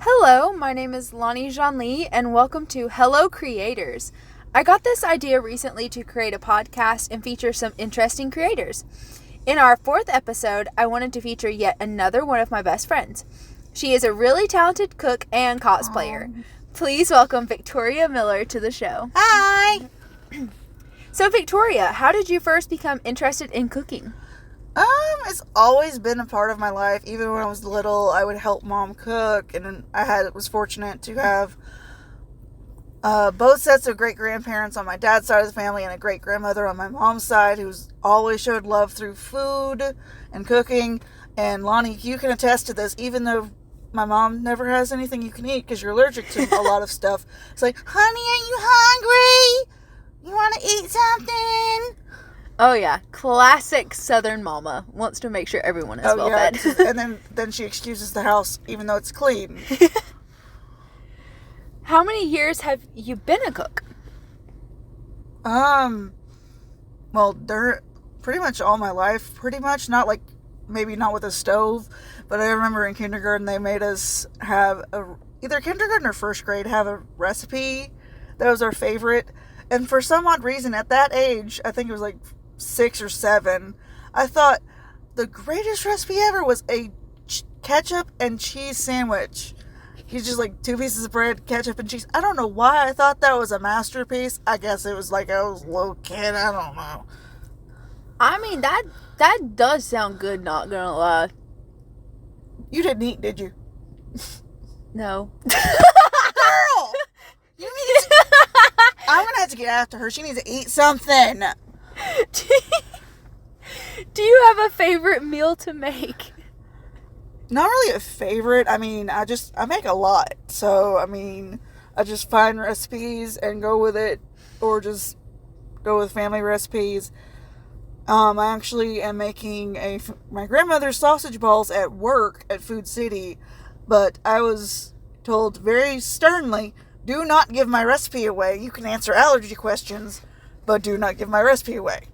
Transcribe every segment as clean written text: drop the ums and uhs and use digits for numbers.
Hello, my name is Lonijonli, and welcome to Hello Creators. I got this idea recently to create a podcast and feature some interesting creators. In our fourth episode, I wanted to feature yet another one of my best friends. She is a really talented cook and cosplayer. Please welcome Victoria Miller to the show. Hi! So Victoria, how did you first become interested in cooking? It's always been a part of my life. Even when I was little, I would help mom cook, and was fortunate to have both sets of great-grandparents on my dad's side of the family and a great-grandmother on my mom's side who's always showed love through food and cooking. And Lonnie, you can attest to this, even though my mom never has anything you can eat because you're allergic to a lot of stuff. It's like, honey, are you hungry? You want to eat something? Oh yeah, classic Southern mama. Wants to make sure everyone is well fed. And then she excuses the house even though it's clean. How many years have you been a cook? Well, pretty much all my life. Pretty much, maybe not with a stove, but I remember in kindergarten they made us have either kindergarten or first grade have a recipe that was our favorite. And for some odd reason, at that age, I think it was like 6 or 7, I thought the greatest recipe ever was a ketchup and cheese sandwich. He's just like 2 pieces of bread, ketchup and cheese. I don't know why I thought that was a masterpiece. I guess it was like I was a little kid. I don't know. I mean, that does sound good, not gonna lie. You didn't eat, did you? No. Girl! You need to... I'm gonna have to get after her. She needs to eat something. Do you have a favorite meal to make? Not really a favorite. I mean, I make a lot. So, I mean, I just find recipes and go with it, or just go with family recipes. I actually am making my grandmother's sausage balls at work at Food City, but I was told very sternly, do not give my recipe away. You can answer allergy questions, but do not give my recipe away.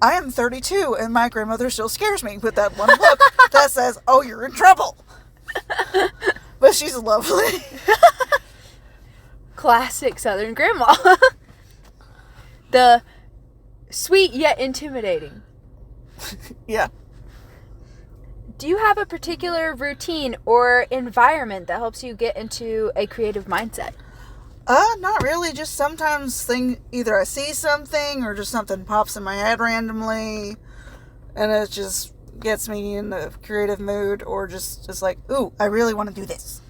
I am 32, and my grandmother still scares me with that one look that says, oh, you're in trouble. But she's lovely. Classic Southern grandma. The sweet yet intimidating. Yeah. Do you have a particular routine or environment that helps you get into a creative mindset? Not really. Just sometimes either I see something or just something pops in my head randomly, and it just gets me in the creative mood, or just like, ooh, I really want to do this.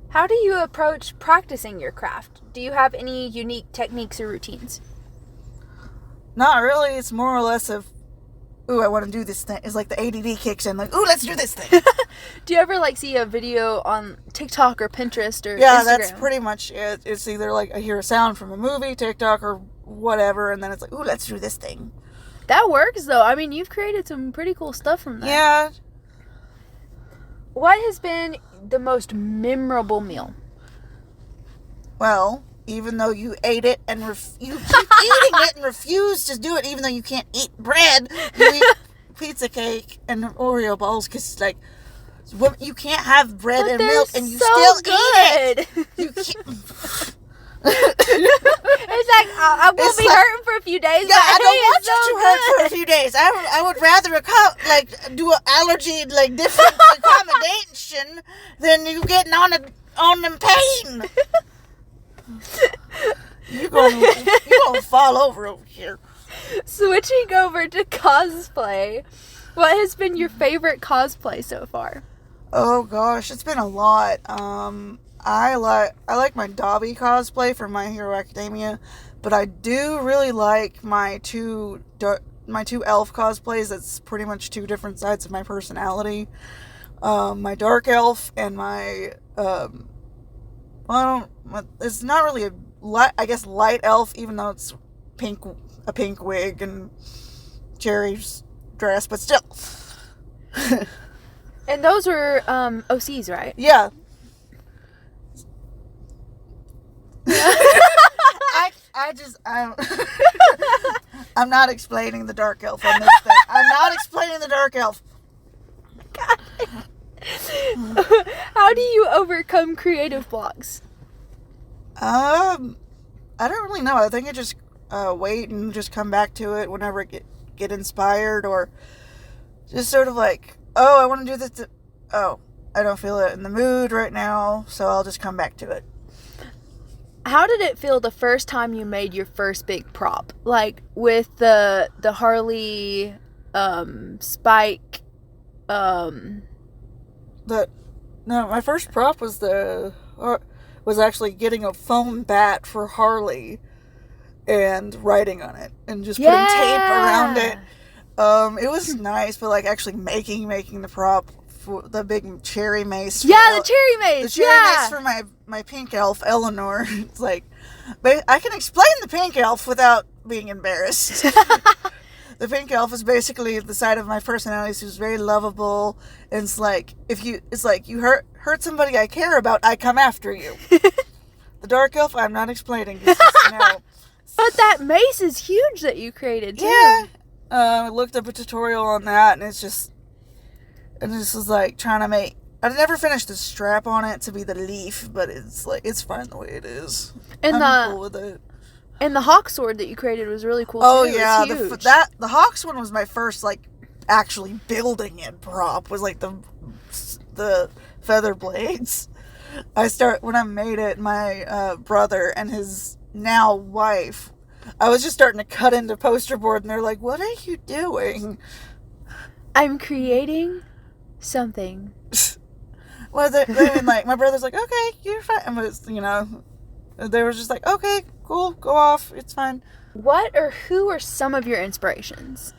How do you approach practicing your craft? Do you have any unique techniques or routines? Not really. It's more or less of, ooh, I want to do this thing. It's like the ADD kicks in, like, ooh, let's do this thing. Do you ever, see a video on TikTok or Pinterest or Yeah, Instagram? that's pretty much it. It's either like I hear a sound from a movie, TikTok, or whatever, and then it's like, ooh, let's do this thing. That works, though. I mean, you've created some pretty cool stuff from that. Yeah. What has been the most memorable meal? Well, even though you ate it and you keep eating it and refuse to do it, even though you can't eat bread, you eat pizza cake and Oreo balls, because you can't have bread and milk and you still eat it. You can't. It's like, I will be hurting for a few days. Yeah, I don't want you to hurt for a few days. I would rather do an allergy different accommodation than you getting on them pain. You're gonna fall over here. Switching over to cosplay, what has been your favorite cosplay so far? Oh gosh, it's been a lot. I like my Dobby cosplay from My Hero Academia, but I do really like my two elf cosplays. That's pretty much 2 different sides of my personality. My dark elf and my it's not really light elf, even though it's a pink wig and Cherry's dress, but still. And those were OCs, right? Yeah. I'm not explaining the dark elf on this thing. I'm not explaining the dark elf. God. How do you overcome creative blocks? I don't really know. I think I just wait and just come back to it whenever I get inspired, or just sort of like, oh, I want to do this. Oh, I don't feel it in the mood right now, so I'll just come back to it. How did it feel the first time you made your first big prop? Like with the Harley Spike. My first prop was was actually getting a foam bat for Harley and writing on it and just putting tape around it. It was nice, but like actually making the prop for the big cherry mace. The cherry mace. The cherry mace for my pink elf Eleanor. It's like, but I can explain the pink elf without being embarrassed. The pink elf is basically the side of my personality. She's very lovable, and it's like you hurt somebody I care about, I come after you. The dark elf, I'm not explaining. It's just, But that mace is huge that you created too. Yeah. I looked up a tutorial on that, and this is like trying to make. I never finished the strap on it to be the leaf, but it's fine the way it is. And I'm cool with it. And the hawk sword that you created was really cool too. Yeah, the hawks one was my first like actually building it prop. Was like the feather blades. When I made it, my brother and his now wife, I was just starting to cut into poster board, and they're like, "What are you doing?" I'm creating something. Well, like my brother's like, "Okay, you're fine," and they were just like, "Okay, cool, go off, it's fine." What or who are some of your inspirations?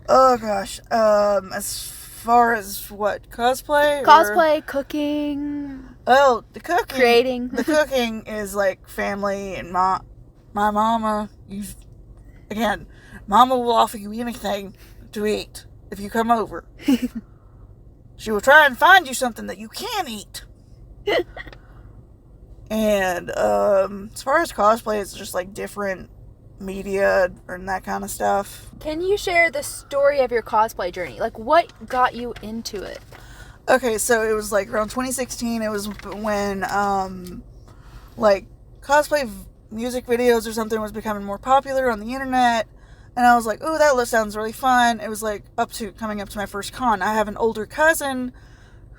Oh gosh, as far as what, cosplay, cooking. Oh, the cooking, creating. The cooking is like family and my mama. Mama will offer you anything to eat if you come over. She will try and find you something that you can eat. And as far as cosplay, it's just like different media and that kind of stuff. Can you share the story of your cosplay journey? Like, what got you into it? Okay, so it was like around 2016. It was when like cosplay music videos or something was becoming more popular on the internet, and I was like, "Oh, that sounds really fun." It was like coming up to my first con. I have an older cousin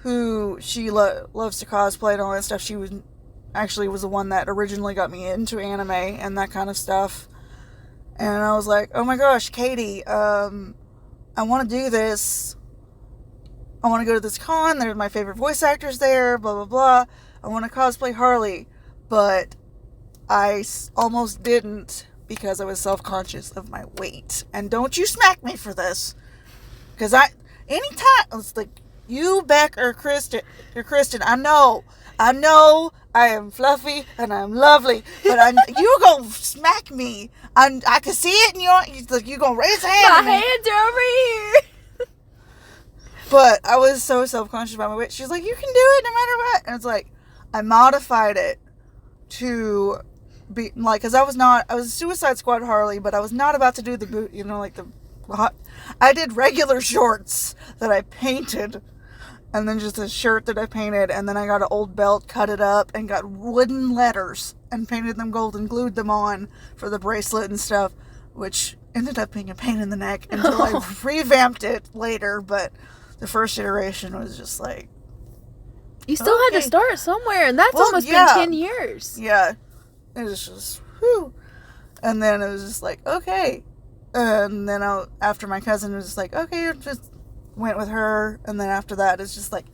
who she loves to cosplay and all that stuff. She was the one that originally got me into anime and that kind of stuff. And I was like, "Oh my gosh, Katie, I want to do this. I want to go to this con. There's my favorite voice actors there, blah, blah, blah. I want to cosplay Harley." But I almost didn't because I was self-conscious of my weight. And don't you smack me for this. Because anytime, it's like, you, Beck, or Kristen, I know I am fluffy and I'm lovely, but you gonna smack me. I can see it, and you're gonna raise a hand. My hands are over here. But I was so self-conscious about my weight. She's like, "You can do it no matter what." And it's like, I modified it to be like, because I was Suicide Squad Harley, but I was not about to do the boot, I did regular shorts that I painted, and then just a shirt that I painted, and then I got an old belt, cut it up, and got wooden letters and painted them gold and glued them on for the bracelet and stuff, which ended up being a pain in the neck until I revamped it later. But the first iteration was just like, you still had to start somewhere, and that's almost been 10 years. Yeah. It was just, whew. And then it was just like, okay. And then after my cousin was just like, okay, just went with her. And then after that, it's just like,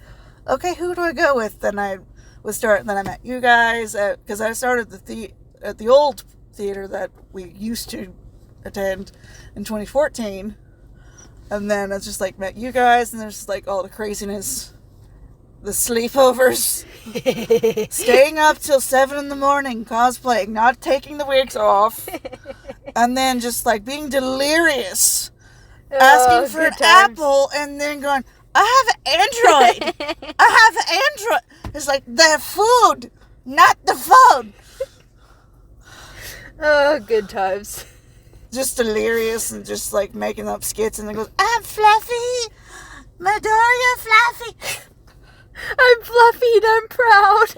okay, who do I go with? Then I met you guys because I started at the old theater that we used to attend in 2014. And then I just like met you guys, and there's just like all the craziness. The sleepovers, staying up till 7 a.m, cosplaying, not taking the wigs off, and then just like being delirious, asking for an apple, and then going, "I have an Android. I have an Android." It's like, the food, not the phone. Oh, good times. Just delirious and just like making up skits, and then goes, "I'm Fluffy, Midoriya Fluffy." I'm fluffy and I'm proud.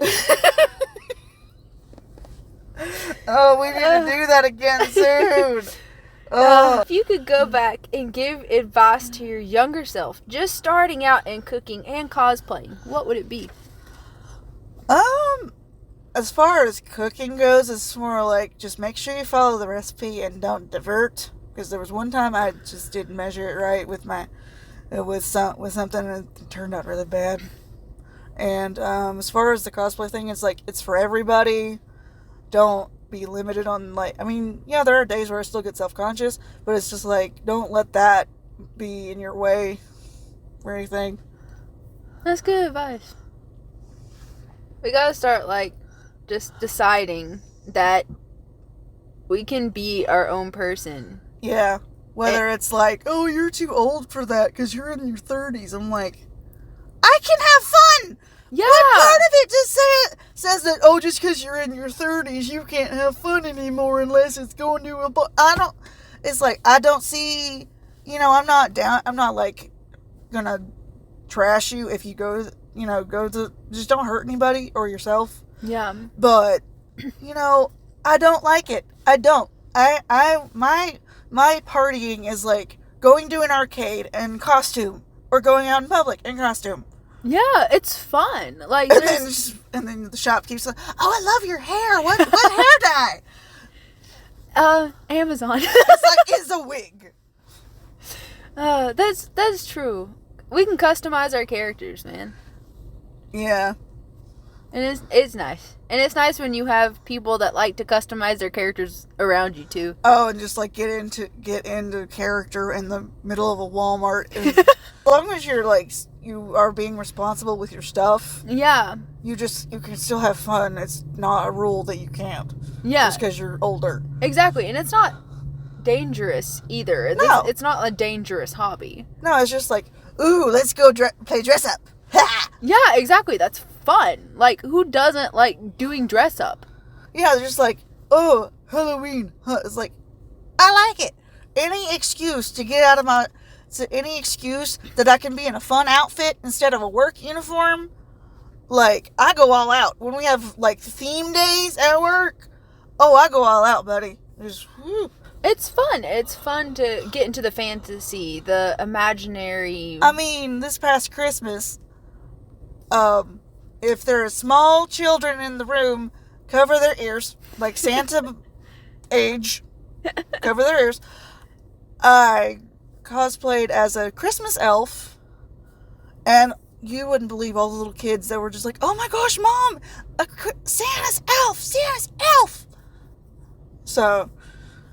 Oh, we need to do that again soon. Oh. If you could go back and give advice to your younger self, just starting out in cooking and cosplaying, what would it be? As far as cooking goes, it's more like just make sure you follow the recipe and don't divert. Because there was one time I just didn't measure it right with something, and it turned out really bad. And as far as the cosplay thing, it's like it's for everybody. Don't be limited on there are days where I still get self-conscious, but it's just like don't let that be in your way or anything. That's good advice. We gotta start just deciding that we can be our own person. Yeah. Whether it's like, oh, you're too old for that because you're in your 30s. I'm like, I can have fun. Yeah. What part of it just says that, oh, just because you're in your 30s, you can't have fun anymore unless it's going to it's like, I don't see, I'm not gonna trash you if you just don't hurt anybody or yourself. Yeah. But, I don't like it. I don't. My partying is like going to an arcade in costume or going out in public in costume. Yeah, it's fun. And then the shopkeeper's like, oh, I love your hair. What hair dye? Amazon. It's a wig. That's true. We can customize our characters, man. Yeah. And it's nice. And it's nice when you have people that like to customize their characters around you too. Oh, and just get into character in the middle of a Walmart. As long as you are being responsible with your stuff. Yeah. You can still have fun. It's not a rule that you can't. Yeah. Just because you're older. Exactly. And it's not dangerous either. At least it's not a dangerous hobby. No, it's just like, ooh, let's go play dress up. Ha! Yeah, exactly. That's fun. Who doesn't like doing dress up? Yeah, they're just like, oh, Halloween. Huh. It's like, I like it. Any excuse to get out of any excuse that I can be in a fun outfit instead of a work uniform. I go all out. When we have, theme days at work, oh, I go all out, buddy. It's fun. It's fun to get into the fantasy, the imaginary. I mean, this past Christmas, if there are small children in the room, cover their ears, like Santa age, cover their ears. I cosplayed as a Christmas elf, and you wouldn't believe all the little kids that were just like, oh my gosh, Mom, Santa's elf. So,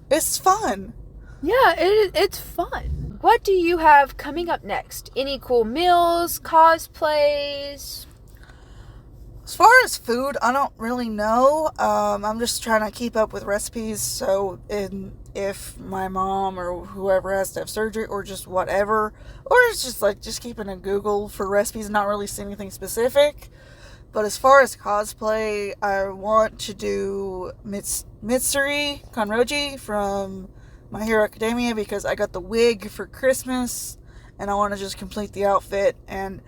it's fun. Yeah, it's fun. What do you have coming up next? Any cool meals, cosplays? As far as food, I don't really know. I'm just trying to keep up with recipes, so if my mom or whoever has to have surgery or just whatever, or it's just keeping a Google for recipes, not really seeing anything specific. But as far as cosplay, I want to do Mitsuri Kanroji from My Hero Academia because I got the wig for Christmas and I want to just complete the outfit. And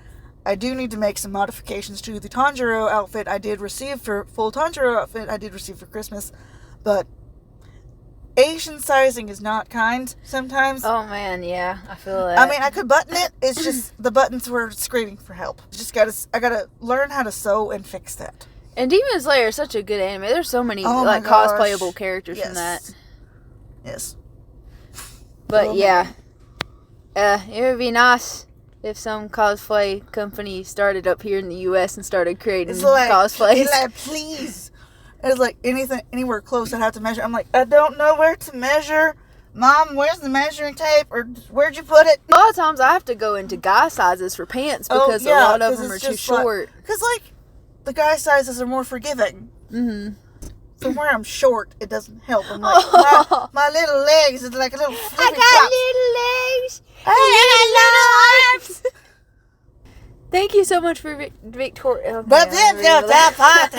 I do need to make some modifications to the Tanjiro outfit I did receive for Christmas, but Asian sizing is not kind sometimes. Oh man, yeah, I feel that. I mean, I could button it. It's just the buttons were screaming for help. I gotta learn how to sew and fix that. And Demon Slayer is such a good anime. There's so many cosplayable characters from that. Yes. But yeah, it would be nice if some cosplay company started up here in the U.S. and started creating cosplays. It's like, please. It's like anywhere close I'd have to measure. I'm like, I don't know where to measure. Mom, where's the measuring tape? Or where'd you put it? A lot of times I have to go into guy sizes for pants because a lot of them are too short. Because, the guy sizes are more forgiving. Mm-hmm. So where I'm short, it doesn't help. I'm like, my little legs is like a little flippy I got flops. little legs. I got little arms. Thank you so much for Victoria. But then there's that part.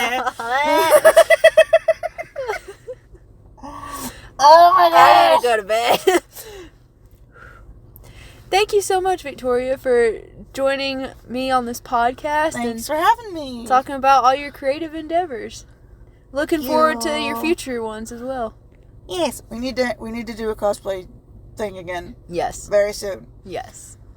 Oh my gosh. I gotta go to bed. Thank you so much, Victoria, for joining me on this podcast. Thanks for having me. Talking about all your creative endeavors. Looking forward to your future ones as well. Yes, we need to do a cosplay thing again. Yes. Very soon. Yes.